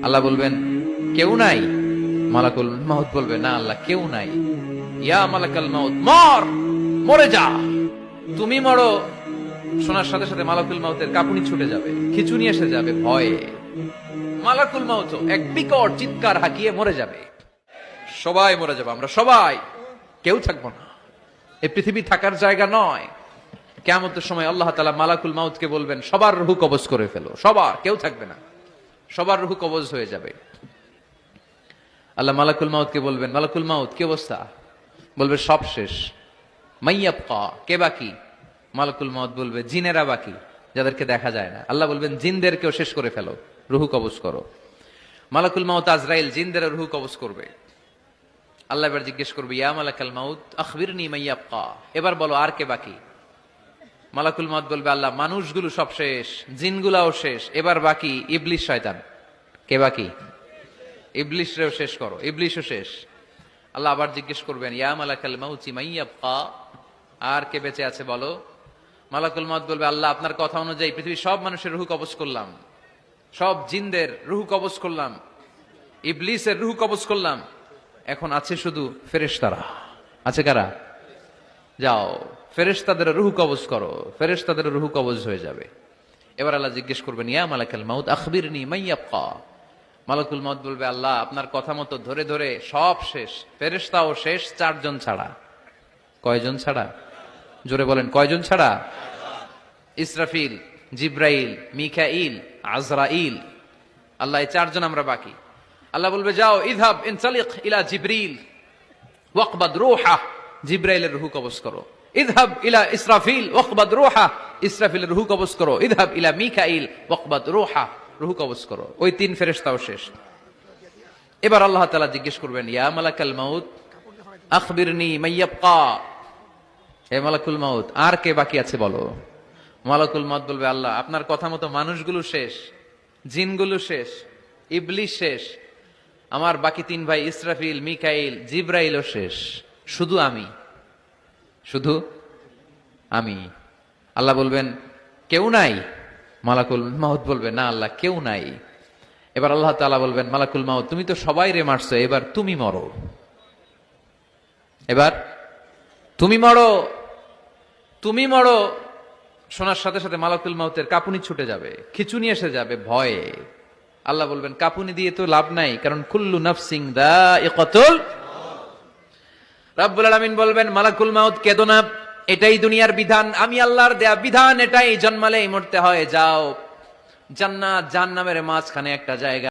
আল্লাহ বলবেন কেউ নাই, মালাকুল মাউত বলবে না আল্লাহ কেউ নাই। ইয়া মালাকাল মাউত মর, মরে যা, তুমি মরো। শোনার সাথে সাথে মালাকুল মাউতের কাঁপুনি ছুটে যাবে, খিচুনি এসে যাবে ভয়ে। মালাকুল মাউত এক বিকট চিৎকার হাঁকিয়ে মরে যাবে। সবাই মরে যাবে, আমরা সবাই, কেউ থাকবো না। এই পৃথিবী থাকার জায়গা নয়। কিয়ামতের সময় আল্লাহ তাআলা মালাকুল মাউতকে বলবেন সবার রূহ কবজ করে ফেলো, সবার, কেউ থাকবে না, সবার রূহ কবজ হয়ে যাবে। আল্লাহ মালাকুল মাউতকে বলবেন মালাকুল মাউত কি অবস্থা? বলবে সব শেষ। মাইয়াবকা, কে বাকি? মালাকুল মাউত বলবে জিনেরা বাকি, যাদেরকে দেখা যায় না। আল্লাহ বলবেন জিনদেরকেও শেষ করে ফেলো, রূহ কবজ করো। মালাকুল মাউত আজরাইল জিনদের রূহ কবজ করবে। আল্লাহ এবার জিজ্ঞেস করবে ইয়া মালাকাল মাউত আখবিরনি মাইয়াবকা, এবার বলো আর কে বাকি? মালাকুল মাউত বলবে আল্লাহ মানুষগুলো সব শেষ, জিনগুলাও শেষ, এবার বাকি ইবলিশ শয়তান। কে বাকি? ইবলিশরেও শেষ করো, ইবলিশও শেষ। আল্লাহ আবার জিজ্ঞেস করবেন ইয়া মালাকাল মাউতি মাইয়াবকা, আর কে বেঁচে আছে বলো। মালাকুল মাউত বলবে আল্লাহ আপনার কথা অনুযায়ী পৃথিবীর সব মানুষের রূহ কবজ করলাম, সব জিনদের রূহ কবজ করলাম, ইবলিসের রূহ কবজ করলাম, এখন আছে শুধু ফেরেশতারা। আছে কারা? যাও ফেরেশতাদের রূহ কবজ করো, ফেরেশতাদের রূহ কবজ হয়ে যাবে। এবার আল্লাহ জিজ্ঞেস করবেন ইয়া মালাকাল মাউত আখবিরনি মাইয়াবকা। মালাকুল মাউত বলবে আল্লাহ আপনার কথা মতো ধরে ধরে সব শেষ, ফেরেশতাও শেষ, চারজন ছাড়া। কয়জন ছাড়া? জোরে বলেন কয়জন ছাড়া? ইসরাফিল, জিব্রাইল, মিকাইল, আজরাইল। আল্লাহ এই চারজন আমরা বাকি। আল্লাহ বলবে যাও ইযহাব ইনতালিক ইলা জিবরিল ওয়াকবাদ রূহা, জিব্রাইলের রূহ কবজ করো। ইযহাব ইলা ইসরাফিল ওয়াকবাদ রূহা, ইসরাফিলের রূহ কবজ করো। ইযহাব ইলা মিকাইল ওয়াকবাদ রূহা, রূহ কবজ করো। ওই তিন ফেরেশতাও শেষ। এবার আল্লাহ তাআলা জিজ্ঞেস করবেন ইয়া মালাকাল মাউত আখবিরনি মাইয়াবকা, হে মালাকুল মাউত আর কে বাকি আছে বলো। মালাকুল মাউত বলবে আল্লাহ আপনার কথা মতো মানুষগুলো শেষ, জিনগুলো শেষ, ইবলিশ শেষ, আমার বাকি তিন ভাই ইসরাফিল, মিকাইল, জিব্রাইলও শেষ, শুধু আমি, শুধু আমি। আল্লাহ বলবেন কেউ নাই? মালাকুল মাউত বলবে না আল্লাহ কেউ নাই। এবার আল্লাহ তাআলা বলবেন মালাকুল মাউত তুমি তো সবাই রে মারছো, এবার তুমি মরো, এবার তুমি মরো, তুমি মরো। শোনার সাথে সাথে মালাকুল মাউতের কাঁপুনি ছুটে যাবে, খিচুনি এসে যাবে ভয়ে। আল্লাহ বলবেন কাঁপুনি দিয়ে তো লাভ নাই, কারণ কুল্লু নাফসিন যায়িকাতুল। রব্বুল আলামিন বলবেন মালাকুল মাউত কেঁদো না, এটাই দুনিয়ার বিধান, আমি আল্লাহর দেয়া বিধান, এটাই, জন্মালেই মরতে হয়। যাও জান্নাত জাহান্নামের মাঝখানে একটা জায়গা।